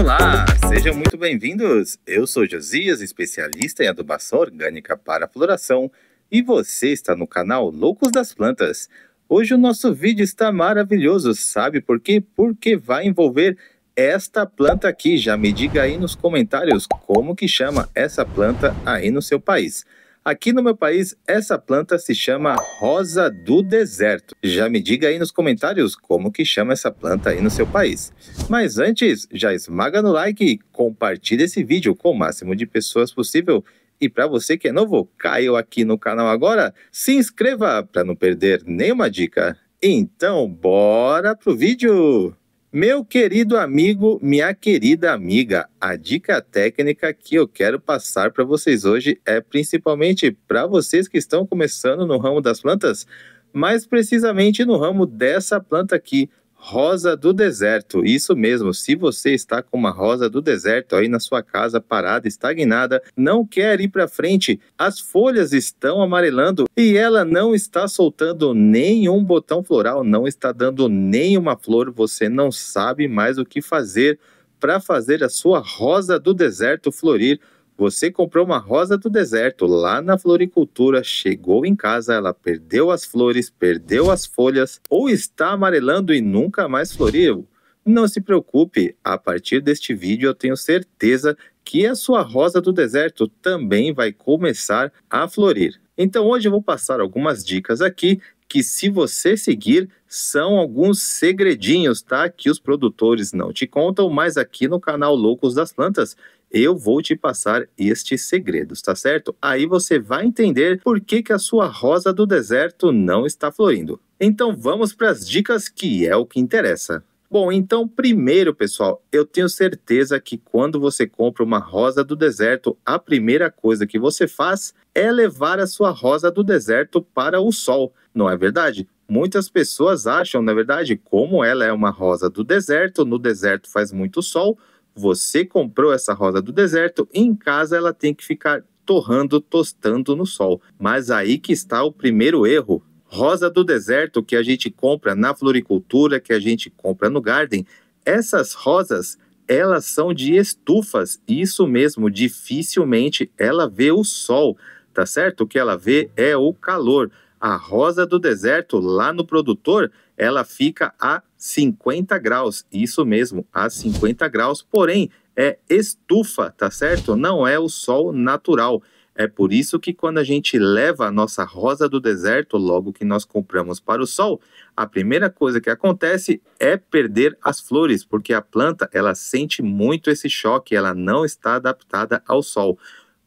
Olá, sejam muito bem-vindos! Eu sou Josias, especialista em adubação orgânica para floração, e você está no canal Loucos das Plantas. Hoje o nosso vídeo está maravilhoso, sabe por quê? Porque vai envolver esta planta aqui. Já me diga aí nos comentários como que chama essa planta aí no seu país. Aqui no meu país, essa planta se chama rosa do deserto. Já me diga aí nos comentários como que chama essa planta aí no seu país. Mas antes, já esmaga no like e compartilhe esse vídeo com o máximo de pessoas possível. E para você que é novo, caiu aqui no canal agora, se inscreva para não perder nenhuma dica. Então, bora pro vídeo! Meu querido amigo, minha querida amiga, a dica técnica que eu quero passar para vocês hoje é principalmente para vocês que estão começando no ramo das plantas, mais precisamente no ramo dessa planta aqui, rosa do deserto. Isso mesmo, se você está com uma rosa do deserto aí na sua casa parada, estagnada, não quer ir para frente, as folhas estão amarelando e ela não está soltando nenhum botão floral, não está dando nenhuma flor, você não sabe mais o que fazer para fazer a sua rosa do deserto florir. Você comprou uma rosa do deserto lá na floricultura, chegou em casa, ela perdeu as flores, perdeu as folhas, ou está amarelando e nunca mais floriu? Não se preocupe, a partir deste vídeo eu tenho certeza que a sua rosa do deserto também vai começar a florir. Então hoje eu vou passar algumas dicas aqui que, se você seguir, são alguns segredinhos, tá? Que os produtores não te contam, mas aqui no canal Loucos das Plantas eu vou te passar estes segredos, tá certo? Aí você vai entender por que a sua rosa do deserto não está florindo. Então vamos para as dicas, que é o que interessa. Bom, então primeiro, pessoal, eu tenho certeza que quando você compra uma rosa do deserto, a primeira coisa que você faz é levar a sua rosa do deserto para o sol, não é verdade? Muitas pessoas acham, na verdade, como ela é uma rosa do deserto, no deserto faz muito sol, você comprou essa rosa do deserto e em casa ela tem que ficar torrando, tostando no sol. Mas aí que está o primeiro erro. Rosa do deserto que a gente compra na floricultura, que a gente compra no garden, essas rosas, elas são de estufas. Isso mesmo, dificilmente ela vê o sol, tá certo? O que ela vê é o calor. A rosa do deserto lá no produtor, ela fica a 50 graus, isso mesmo, a 50 graus, porém é estufa, tá certo? Não é o sol natural. É por isso que quando a gente leva a nossa rosa do deserto, logo que nós compramos para o sol, a primeira coisa que acontece é perder as flores, porque a planta, ela sente muito esse choque, ela não está adaptada ao sol,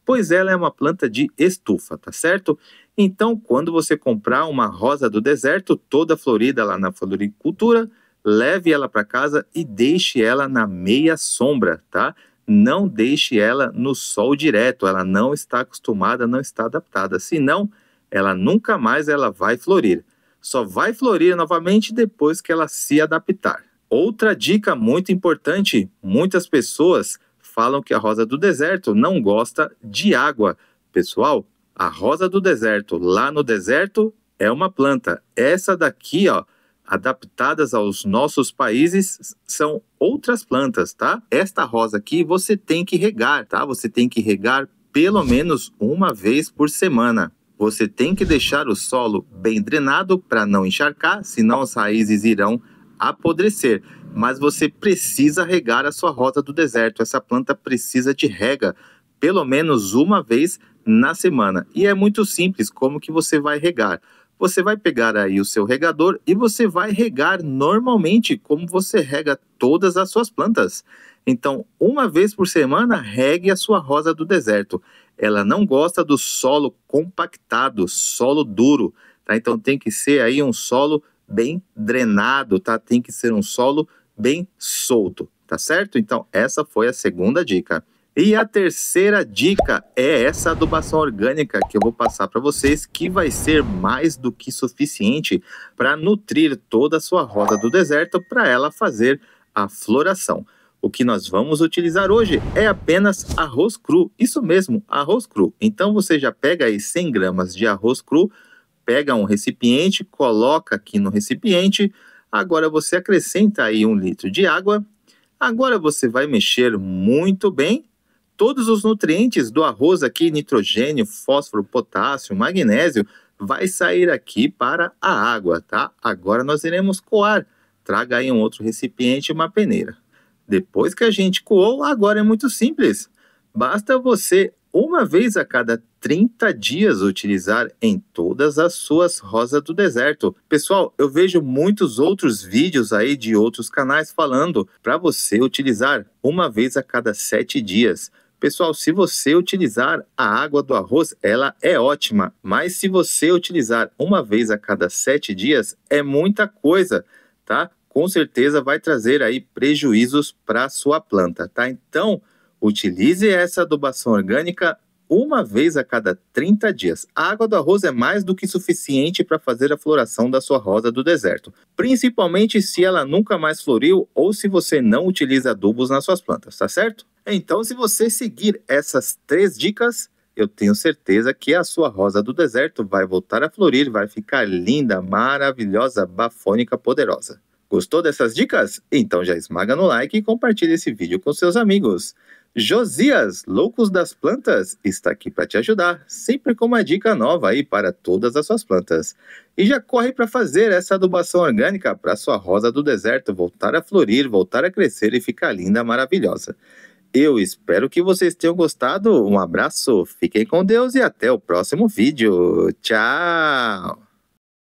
pois ela é uma planta de estufa, tá certo? Então, quando você comprar uma rosa do deserto, toda florida lá na floricultura, leve ela para casa e deixe ela na meia sombra, tá? Não deixe ela no sol direto, ela não está acostumada, não está adaptada, senão ela nunca mais ela vai florir. Só vai florir novamente depois que ela se adaptar. Outra dica muito importante, muitas pessoas falam que a rosa do deserto não gosta de água. Pessoal, a rosa do deserto lá no deserto é uma planta. Essa daqui, ó, adaptadas aos nossos países, são outras plantas, tá? Esta rosa aqui você tem que regar, tá? Você tem que regar pelo menos uma vez por semana. Você tem que deixar o solo bem drenado para não encharcar, senão as raízes irão apodrecer. Mas você precisa regar a sua rosa do deserto. Essa planta precisa de rega pelo menos uma vez na semana. E é muito simples como que você vai regar. Você vai pegar aí o seu regador e você vai regar normalmente como você rega todas as suas plantas. Então, uma vez por semana, regue a sua rosa do deserto. Ela não gosta do solo compactado, solo duro, tá? Então tem que ser aí um solo bem drenado, tá? Tem que ser um solo bem solto, tá certo? Então essa foi a segunda dica. E a terceira dica é essa adubação orgânica que eu vou passar para vocês, que vai ser mais do que suficiente para nutrir toda a sua rosa do deserto para ela fazer a floração. O que nós vamos utilizar hoje é apenas arroz cru, isso mesmo, arroz cru. Então você já pega aí 100 gramas de arroz cru, pega um recipiente, coloca aqui no recipiente, agora você acrescenta aí 1 litro de água. Agora você vai mexer muito bem. Todos os nutrientes do arroz aqui, nitrogênio, fósforo, potássio, magnésio, vai sair aqui para a água, tá? Agora nós iremos coar. Traga aí um outro recipiente e uma peneira. Depois que a gente coou, agora é muito simples. Basta você, uma vez a cada 30 dias, utilizar em todas as suas rosas do deserto. Pessoal, eu vejo muitos outros vídeos aí de outros canais falando para você utilizar uma vez a cada 7 dias. Pessoal, se você utilizar a água do arroz, ela é ótima. Mas se você utilizar uma vez a cada 7 dias, é muita coisa, tá? Com certeza vai trazer aí prejuízos para a sua planta, tá? Então, utilize essa adubação orgânica uma vez a cada 30 dias. A água do arroz é mais do que suficiente para fazer a floração da sua rosa do deserto, principalmente se ela nunca mais floriu ou se você não utiliza adubos nas suas plantas, tá certo? Então, se você seguir essas 3 dicas, eu tenho certeza que a sua rosa do deserto vai voltar a florir, vai ficar linda, maravilhosa, bafônica, poderosa. Gostou dessas dicas? Então já esmaga no like e compartilhe esse vídeo com seus amigos. Josias, Loucos das Plantas, está aqui para te ajudar, sempre com uma dica nova aí para todas as suas plantas. E já corre para fazer essa adubação orgânica para sua rosa do deserto voltar a florir, voltar a crescer e ficar linda, maravilhosa. Eu espero que vocês tenham gostado. Um abraço, fiquem com Deus e até o próximo vídeo. Tchau!